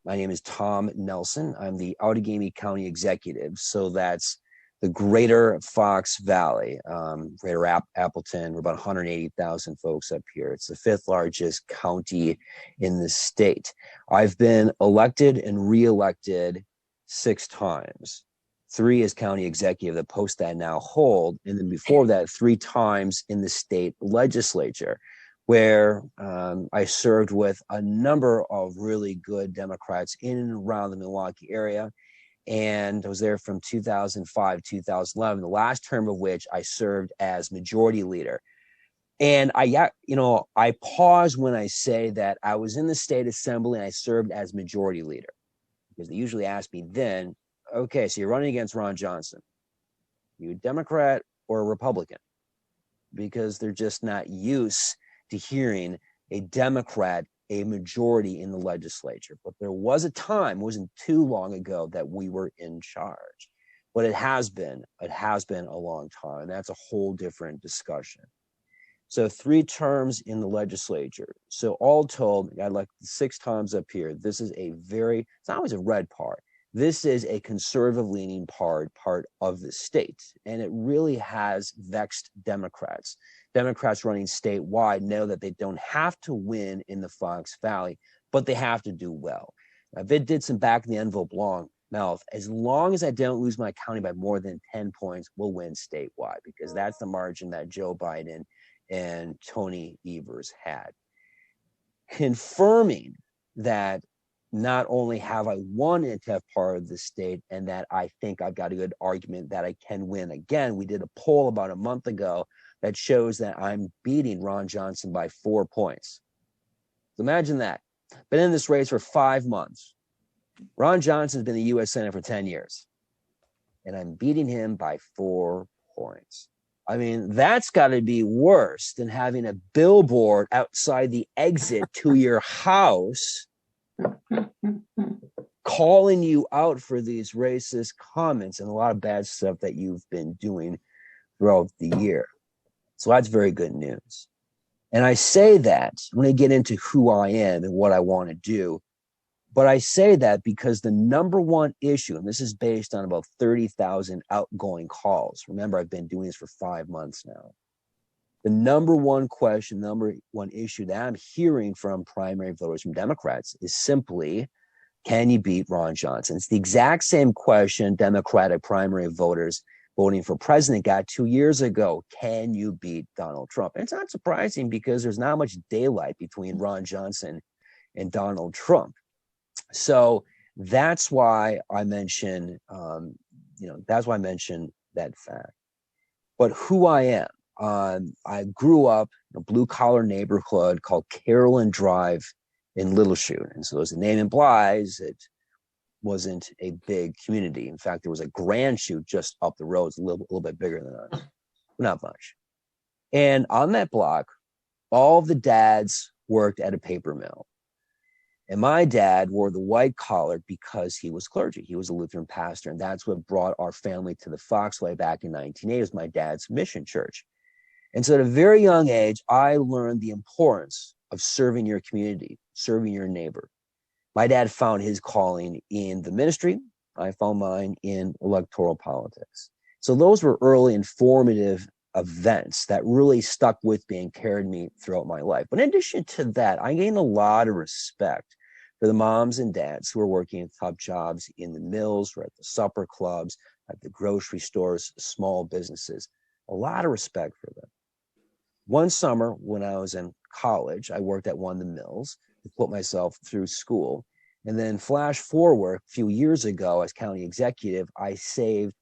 My name is Tom Nelson. I'm the Outagamie County Executive. So that's the greater Fox Valley, greater Appleton. We're about 180,000 folks up here. It's the fifth largest county in the state. I've been elected and reelected 6 times. 3 as county executive, the post that I now hold. And then before that, 3 times in the state legislature, where I served with a number of really good Democrats in and around the Milwaukee area. And I was there from 2005 to 2011, the last term of which I served as majority leader. And I pause when I say that I was in the state assembly and I served as majority leader, because they usually ask me then, okay, so you're running against Ron Johnson. You a Democrat or a Republican? Because they're just not used to hearing a Democrat a majority in the legislature. But there was a time, it wasn't too long ago, that we were in charge. But it has been a long time, and that's a whole different discussion. So 3 terms in the legislature. So all told, I like 6 times up here. This is it's not always a red part. This is a conservative leaning part of the state. And it really has vexed Democrats. Democrats running statewide know that they don't have to win in the Fox Valley, but they have to do well. Now, if it did some back in the envelope mouth, as long as I don't lose my county by more than 10 points, we'll win statewide, because that's the margin that Joe Biden and Tony Evers had. Confirming that not only have I won in a tough part of the state, and that I think I've got a good argument that I can win again. We did a poll about a month ago that shows that I'm beating Ron Johnson by 4 points. So imagine that. Been in this race for 5 months. Ron Johnson's been in the U.S. Senate for 10 years, and I'm beating him by 4 points. I mean, that's got to be worse than having a billboard outside the exit to your house calling you out for these racist comments and a lot of bad stuff that you've been doing throughout the year. So that's very good news. And I say that when I get into who I am and what I want to do, but I say that because the number one issue, and this is based on about 30,000 outgoing calls. Remember, I've been doing this for 5 months now. The number one question, number one issue that I'm hearing from primary voters, from Democrats, is simply, can you beat Ron Johnson? It's the exact same question Democratic primary voters voting for president got 2 years ago. Can you beat Donald Trump? And it's not surprising, because there's not much daylight between Ron Johnson and Donald Trump. So that's why I mention, that fact. But who I am. I grew up in a blue-collar neighborhood called Carolyn Drive in Little Chute. And so as the name implies, it wasn't a big community. In fact, there was a Grand Chute just up the road. It's a little bit bigger than us, but not much. And on that block, all of the dads worked at a paper mill. And my dad wore the white collar because he was clergy. He was a Lutheran pastor. And that's what brought our family to the Foxway back in 1980. It was my dad's mission church. And so at a very young age, I learned the importance of serving your community, serving your neighbor. My dad found his calling in the ministry. I found mine in electoral politics. So those were early informative events that really stuck with me and carried me throughout my life. But in addition to that, I gained a lot of respect for the moms and dads who were working in tough jobs in the mills or at the supper clubs, at the grocery stores, small businesses. A lot of respect for them. One summer when I was in college, I worked at one of the mills to put myself through school. And then flash forward a few years ago as county executive, I saved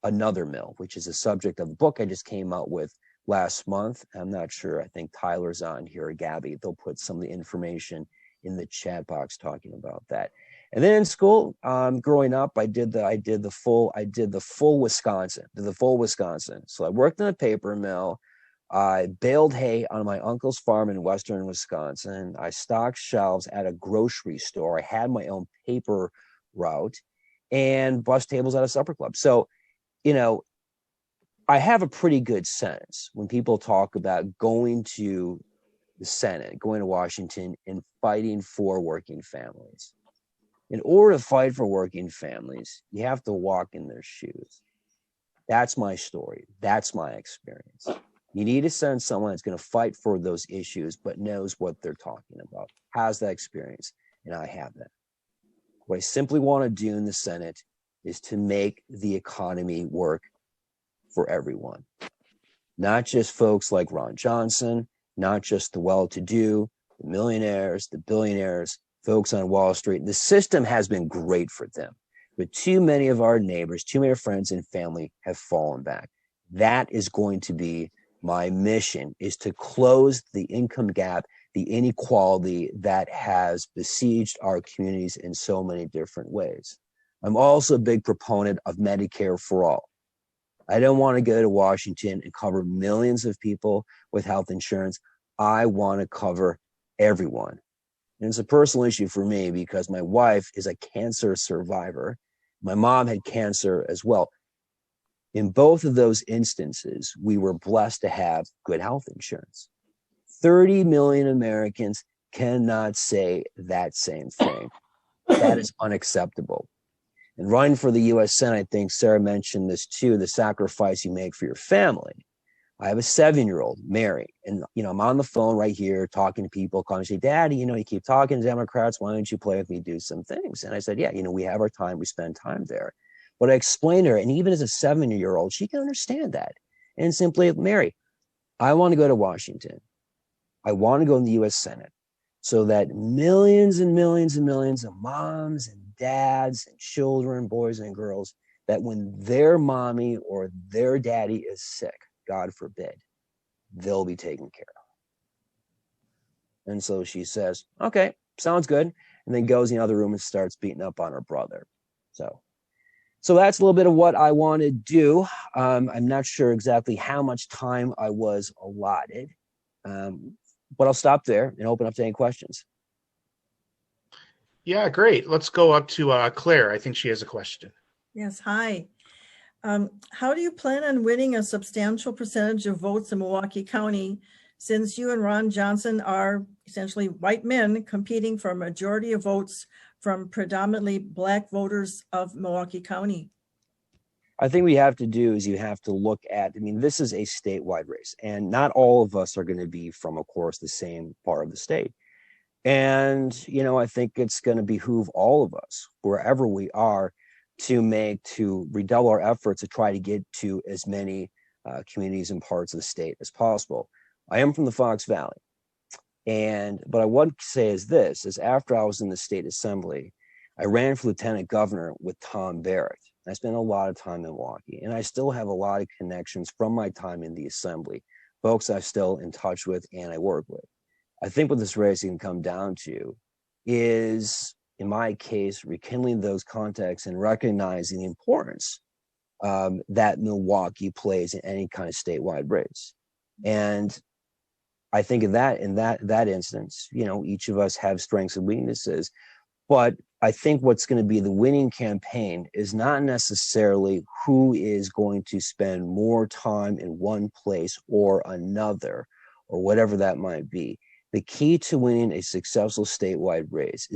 another mill, which is a subject of a book I just came out with last month. I'm not sure. I think Tyler's on here, or Gabby. They'll put some of the information in the chat box talking about that. And then in school, growing up, I did the full Wisconsin. So I worked in a paper mill. I baled hay on my uncle's farm in western Wisconsin. I stocked shelves at a grocery store. I had my own paper route and bussed tables at a supper club. So, I have a pretty good sense when people talk about going to the Senate, going to Washington, and fighting for working families. In order to fight for working families, you have to walk in their shoes. That's my story. That's my experience. You need to send someone that's going to fight for those issues, but knows what they're talking about, has that experience. And I have that. What I simply want to do in the Senate is to make the economy work for everyone, not just folks like Ron Johnson, not just the well-to-do, the millionaires, the billionaires, folks on Wall Street. The system has been great for them, but too many of our neighbors, too many friends and family have fallen back. That is going to be my mission, is to close the income gap, the inequality that has besieged our communities in so many different ways. I'm also a big proponent of Medicare for all. I don't want to go to Washington and cover millions of people with health insurance. I want to cover everyone. And it's a personal issue for me because my wife is a cancer survivor. My mom had cancer as well. In both of those instances, we were blessed to have good health insurance. 30 million Americans cannot say that same thing. That is unacceptable. And running for the U.S. Senate, I think Sarah mentioned this too, the sacrifice you make for your family. I have a 7-year-old, Mary, and I'm on the phone right here talking to people, calling, say, Daddy, you keep talking to Democrats, why don't you play with me, do some things? And I said, yeah, we have our time, we spend time there. But I explained to her, and even as a 7-year-old, she can understand that. And simply, Mary, I want to go to Washington. I want to go in the U.S. Senate so that millions and millions and millions of moms and dads and children, boys and girls, that when their mommy or their daddy is sick, God forbid, they'll be taken care of. And so she says, okay, sounds good. And then goes in the other room and starts beating up on her brother. So that's a little bit of what I want to do. I'm not sure exactly how much time I was allotted, but I'll stop there and open up to any questions. Yeah, great. Let's go up to Claire. I think she has a question. Yes, hi. How do you plan on winning a substantial percentage of votes in Milwaukee County, since you and Ron Johnson are essentially white men competing for a majority of votes from predominantly Black voters of Milwaukee County? I think what you have to do is you have to look at, this is a statewide race, and not all of us are going to be from, of course, the same part of the state. And, I think it's going to behoove all of us, wherever we are, to redouble our efforts to try to get to as many communities and parts of the state as possible. I am from the Fox Valley. And what I want to say is this, is after I was in the state assembly, I ran for lieutenant governor with Tom Barrett. I spent a lot of time in Milwaukee, and I still have a lot of connections from my time in the assembly, folks I'm still in touch with and I work with. I think what this race can come down to is, in my case, rekindling those contacts and recognizing the importance that Milwaukee plays in any kind of statewide race. And I think in that instance, each of us have strengths and weaknesses, but I think what's going to be the winning campaign is not necessarily who is going to spend more time in one place or another, or whatever that might be. The key to winning a successful statewide race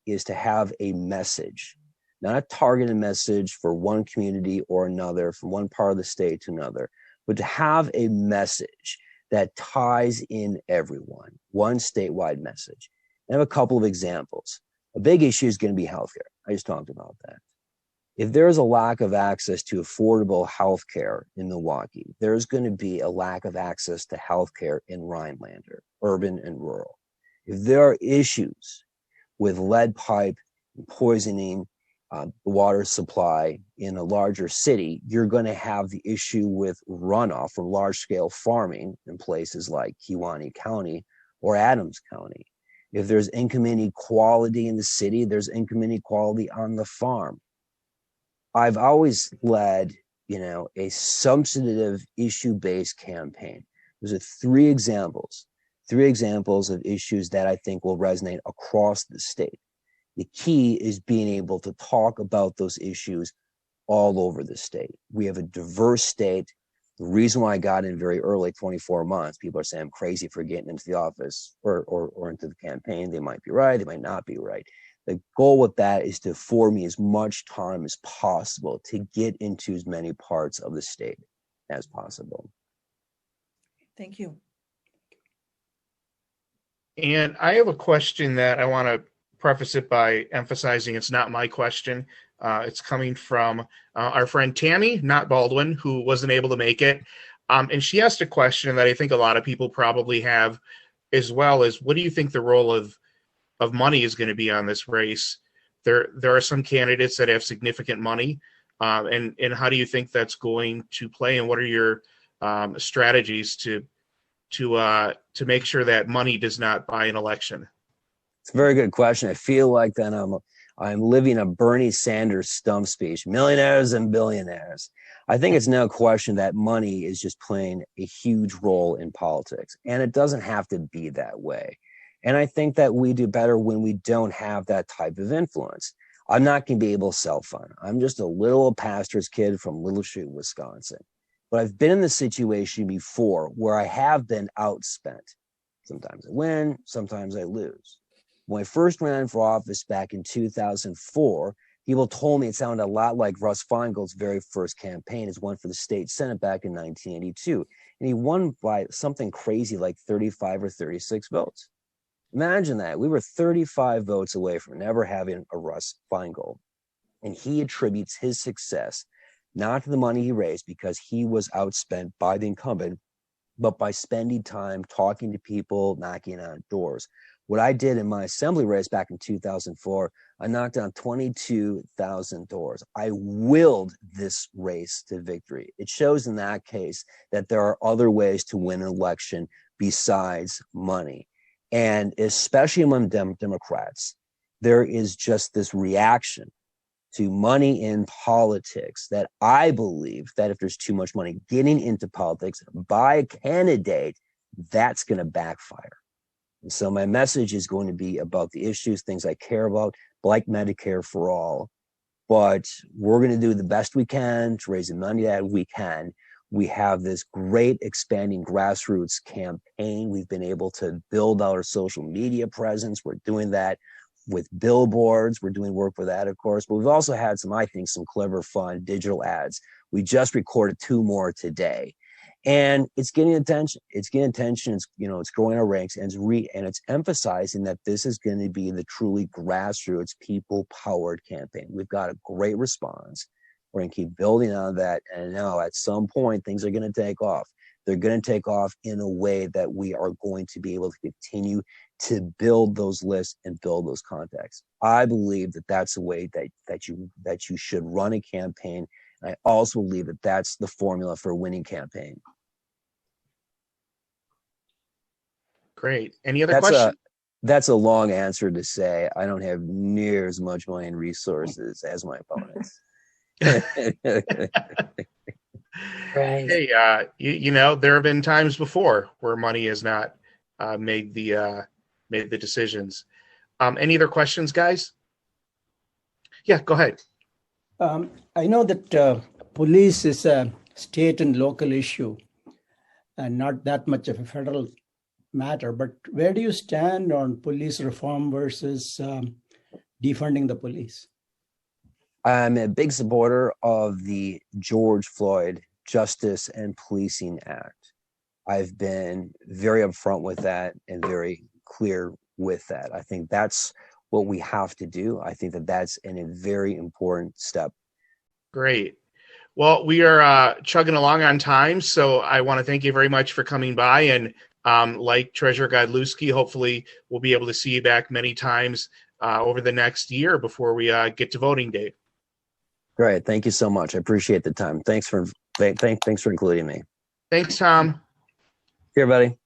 is to have a message, not a targeted message for one community or another, from one part of the state to another, but to have a message that ties in everyone, one statewide message. I have a couple of examples. A big issue is going to be healthcare. I just talked about that. If there's a lack of access to affordable healthcare in Milwaukee, there's going to be a lack of access to healthcare in Rhinelander, urban and rural. If there are issues with lead pipe and poisoning the water supply in a larger city, you're going to have the issue with runoff from large-scale farming in places like Kewaunee County or Adams County. If there's income inequality in the city, there's income inequality on the farm. I've always led, a substantive issue-based campaign. Those are three examples of issues that I think will resonate across the state. The key is being able to talk about those issues all over the state. We have a diverse state. The reason why I got in very early, 24 months, people are saying I'm crazy for getting into the office or into the campaign. They might be right, they might not be right. The goal with that is to afford me as much time as possible to get into as many parts of the state as possible. Thank you. And I have a question that I want to preface it by emphasizing it's not my question. It's coming from our friend Tammy, not Baldwin, who wasn't able to make it. And she asked a question that I think a lot of people probably have as well, is what do you think the role of money is going to be on this race? There are some candidates that have significant money. And how do you think that's going to play? And what are your strategies to make sure that money does not buy an election? It's a very good question. I feel like that I'm living a Bernie Sanders stump speech, millionaires and billionaires. I think it's no question that money is just playing a huge role in politics, and it doesn't have to be that way. And I think that we do better when we don't have that type of influence. I'm not going to be able to self-fund. I'm just a little pastor's kid from Little Chute, Wisconsin. But I've been in the situation before where I have been outspent. Sometimes I win, sometimes I lose. When I first ran for office back in 2004, people told me it sounded a lot like Russ Feingold's very first campaign, his one for the state Senate back in 1982. And he won by something crazy like 35 or 36 votes. Imagine that. We were 35 votes away from never having a Russ Feingold. And he attributes his success not to the money he raised because he was outspent by the incumbent, but by spending time talking to people, knocking on doors. What I did in my assembly race back in 2004, I knocked on 22,000 doors. I willed this race to victory. It shows in that case that there are other ways to win an election besides money. And especially among Democrats, there is just this reaction to money in politics that I believe that if there's too much money getting into politics by a candidate, that's going to backfire. And so my message is going to be about the issues, things I care about, like Medicare for all. But we're going to do the best we can to raise the money that we can. We have this great expanding grassroots campaign. We've been able to build out our social media presence. We're doing that with billboards. We're doing work with that, of course, but we've also had some, I think, some clever, fun digital ads. We just recorded 2 more today, and it's getting attention. It's getting attention. It's, it's growing our ranks, and it's emphasizing that this is going to be the truly grassroots, people-powered campaign. We've got a great response. We're going to keep building on that, and now at some point, things are going to take off. They're going to take off in a way that we are going to be able to continue to build those lists and build those contacts. I believe that that's the way that you should run a campaign. And I also believe that that's the formula for a winning campaign. Great. Any other questions? That's a long answer to say I don't have near as much money and resources as my opponents. Right. Hey, there have been times before where money has not made the decisions. Any other questions, guys? Yeah, go ahead. I know that police is a state and local issue and not that much of a federal matter, but where do you stand on police reform versus defunding the police? I'm a big supporter of the George Floyd Justice and Policing Act. I've been very upfront with that and very clear with that. I think that's what we have to do. I think that that's a very important step. Great. Well, we are chugging along on time, so I want to thank you very much for coming by. And like Treasurer Godlewski, hopefully we'll be able to see you back many times over the next year before we get to voting day. Great. Thank you so much. I appreciate the time. Thanks for including me. Thanks, Tom. Here, buddy.